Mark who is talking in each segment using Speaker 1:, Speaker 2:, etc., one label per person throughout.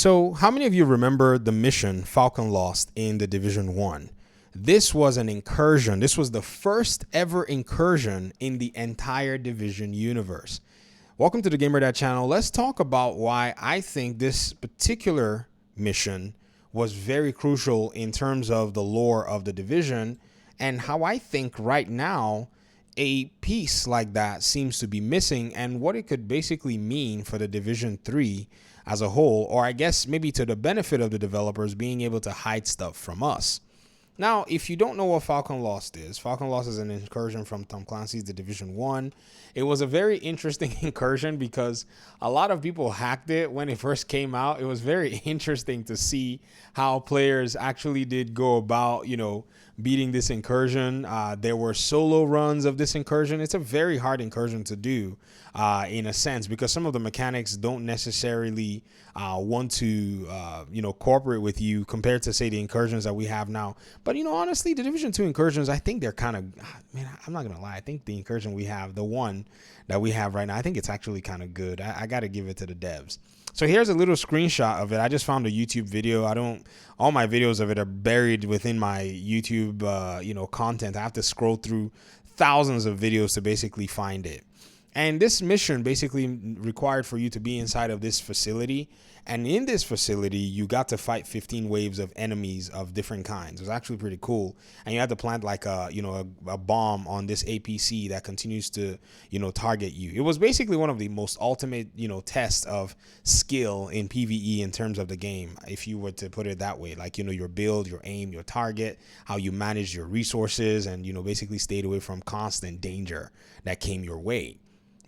Speaker 1: So, how many of you remember the mission Falcon Lost in the Division 1? This was an incursion. This was the first ever incursion in the entire Division universe. Welcome to the Gamer Dad channel. Let's talk about why I think this particular mission was very crucial in terms of the lore of the Division, and how I think right now a piece like that seems to be missing, and what it could basically mean for the Division 3 as a whole, or I guess maybe to the benefit of the developers being able to hide stuff from us. Now, if you don't know what Falcon Lost is an incursion from Tom Clancy's The Division 1. It was a very interesting incursion because a lot of people hacked it when it first came out. It was very interesting to see how players actually did go about, beating this incursion. There were solo runs of this incursion. It's a very hard incursion to do in a sense, because some of the mechanics don't necessarily want to, cooperate with you compared to, say, the incursions that we have now. But, honestly, the Division 2 incursions, I think they're kind of, I'm not going to lie. I think the incursion we have, the one that we have right now, I think it's actually kind of good. I got to give it to the devs. So here's a little screenshot of it. I just found a YouTube video. All my videos of it are buried within my YouTube, content. I have to scroll through thousands of videos to basically find it. And this mission basically required for you to be inside of this facility. And in this facility, you got to fight 15 waves of enemies of different kinds. It was actually pretty cool. And you had to plant like a bomb on this APC that continues to, target you. It was basically one of the most ultimate, tests of skill in PvE in terms of the game, if you were to put it that way. Like, your build, your aim, your target, how you manage your resources, and, basically stayed away from constant danger that came your way.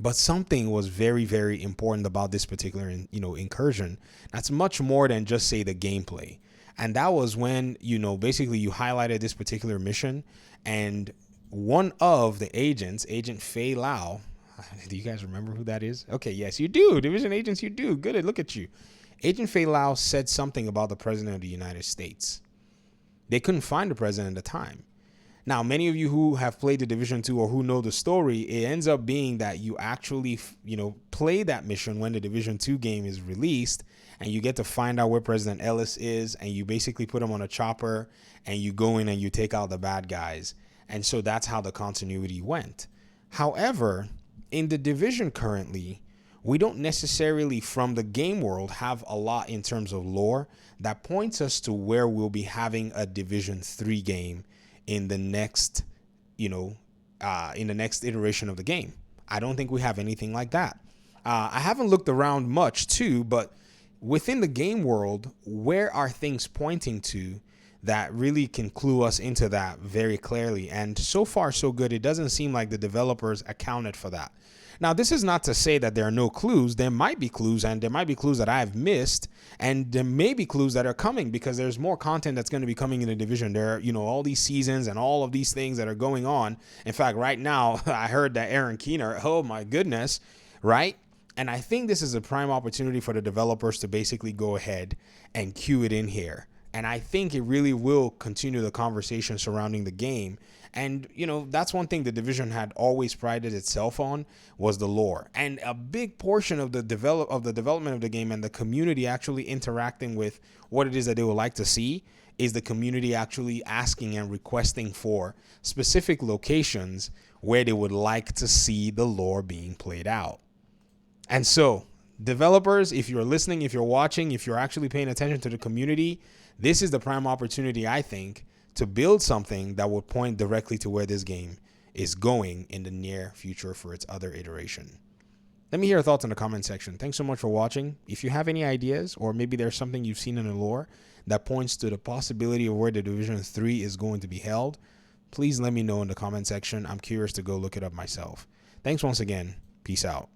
Speaker 1: But something was very, very important about this particular, incursion. That's much more than just, say, the gameplay. And that was when, basically you highlighted this particular mission, and one of the agents, Agent Fei Lao, do you guys remember who that is? Okay, yes, you do. Division agents, you do. Good, look at you. Agent Fei Lao said something about the President of the United States. They couldn't find the president at the time. Now, many of you who have played the Division 2 or who know the story, it ends up being that you actually, play that mission when the Division 2 game is released, and you get to find out where President Ellis is, and you basically put him on a chopper, and you go in and you take out the bad guys. And so that's how the continuity went. However, in the Division currently, we don't necessarily, from the game world, have a lot in terms of lore that points us to where we'll be having a Division 3 game in the next, iteration of the game. I don't think we have anything like that. I haven't looked around much too, but within the game world, where are things pointing to that really can clue us into that very clearly? And so far, so good. It doesn't seem like the developers accounted for that. Now, this is not to say that there are no clues. There might be clues, and there might be clues that I've missed, and there may be clues that are coming, because there's more content that's going to be coming in the Division. There are, all these seasons and all of these things that are going on. In fact, right now, I heard that Aaron Keener, oh my goodness, right? And I think this is a prime opportunity for the developers to basically go ahead and cue it in here. And I think it really will continue the conversation surrounding the game. And, that's one thing the Division had always prided itself on, was the lore. And a big portion of the development of the game and the community actually interacting with what it is that they would like to see is the community actually asking and requesting for specific locations where they would like to see the lore being played out. And so, developers, if you're listening, if you're watching, if you're actually paying attention to the community, this is the prime opportunity, I think, to build something that would point directly to where this game is going in the near future for its other iteration. Let me hear your thoughts in the comment section. Thanks so much for watching. If you have any ideas, or maybe there's something you've seen in the lore that points to the possibility of where the Division 3 is going to be held, please let me know in the comment section. I'm curious to go look it up myself. Thanks once again. Peace out.